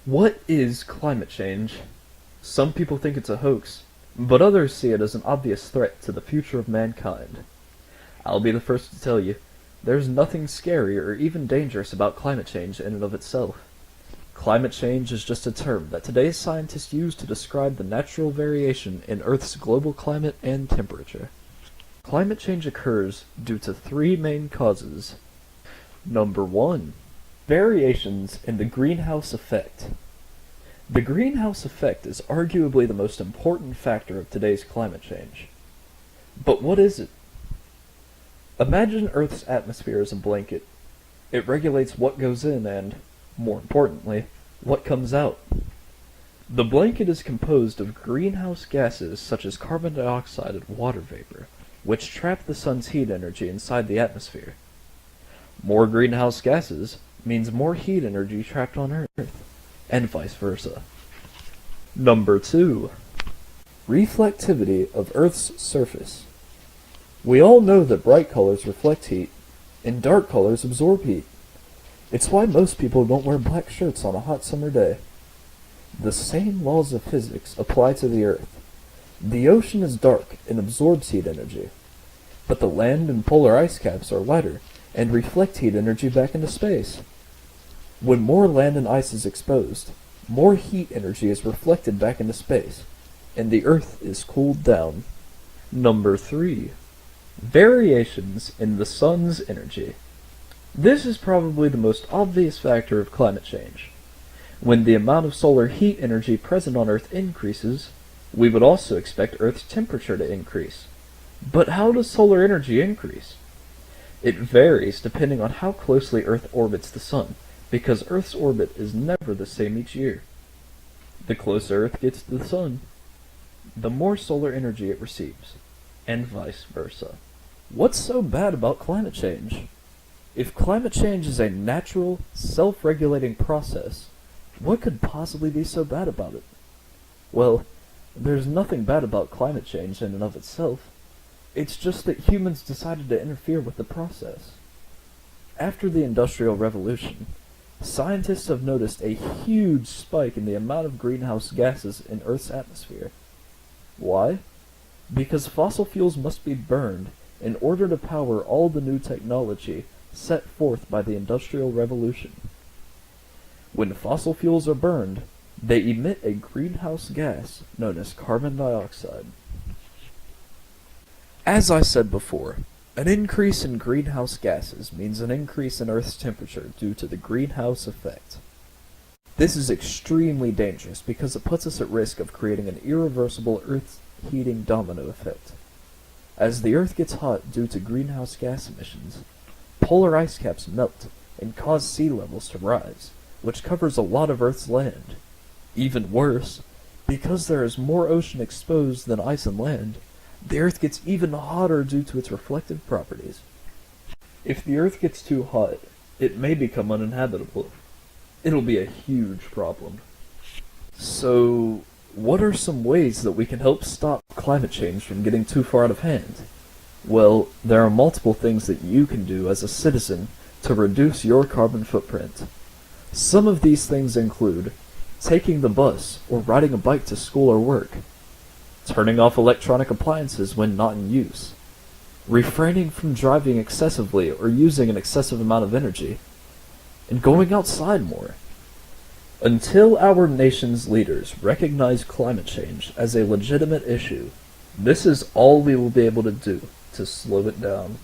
What is climate change? Some people think it's a hoax, but others see it as an obvious threat to the future of mankind. I'll be the first to tell you, there's nothing scary or even dangerous about climate change in and of itself. Climate change is just a term that today's scientists use to describe the natural variation in Earth's global climate and temperature. Climate change occurs due to three main causes. Number 1. Variations in the greenhouse effect. The greenhouse effect is arguably the most important factor of today's climate change. But what is it? Imagine Earth's atmosphere as a blanket. It regulates what goes in and, more importantly, what comes out. The blanket is composed of greenhouse gases such as carbon dioxide and water vapor, which trap the sun's heat energy inside the atmosphere. More greenhouse gases means more heat energy trapped on Earth, and vice versa. Number 2. Reflectivity of Earth's surface. We all know that bright colors reflect heat, and dark colors absorb heat. It's why most people don't wear black shirts on a hot summer day. The same laws of physics apply to the Earth. The ocean is dark and absorbs heat energy, but the land and polar ice caps are lighter and reflect heat energy back into space. When more land and ice is exposed, more heat energy is reflected back into space, and the Earth is cooled down. Number 3. Variations in the sun's energy. This is probably the most obvious factor of climate change. When the amount of solar heat energy present on Earth increases, we would also expect Earth's temperature to increase. But how does solar energy increase? It varies depending on how closely Earth orbits the Sun, because Earth's orbit is never the same each year. The closer Earth gets to the Sun, the more solar energy it receives, and vice versa. What's so bad about climate change? If climate change is a natural, self-regulating process, what could possibly be so bad about it? Well, there's nothing bad about climate change in and of itself. It's just that humans decided to interfere with the process. After the Industrial Revolution, scientists have noticed a huge spike in the amount of greenhouse gases in Earth's atmosphere. Why? Because fossil fuels must be burned in order to power all the new technology set forth by the Industrial Revolution. When fossil fuels are burned, they emit a greenhouse gas known as carbon dioxide. As I said before, an increase in greenhouse gases means an increase in Earth's temperature due to the greenhouse effect. This is extremely dangerous because it puts us at risk of creating an irreversible Earth heating domino effect. As the Earth gets hot due to greenhouse gas emissions, polar ice caps melt and cause sea levels to rise, which covers a lot of Earth's land. Even worse, because there is more ocean exposed than ice and land, the Earth gets even hotter due to its reflective properties. If the Earth gets too hot, it may become uninhabitable. It'll be a huge problem. So, what are some ways that we can help stop climate change from getting too far out of hand? Well, there are multiple things that you can do as a citizen to reduce your carbon footprint. Some of these things include taking the bus or riding a bike to school or work, turning off electronic appliances when not in use, refraining from driving excessively or using an excessive amount of energy, and going outside more. Until our nation's leaders recognize climate change as a legitimate issue, this is all we will be able to do to slow it down.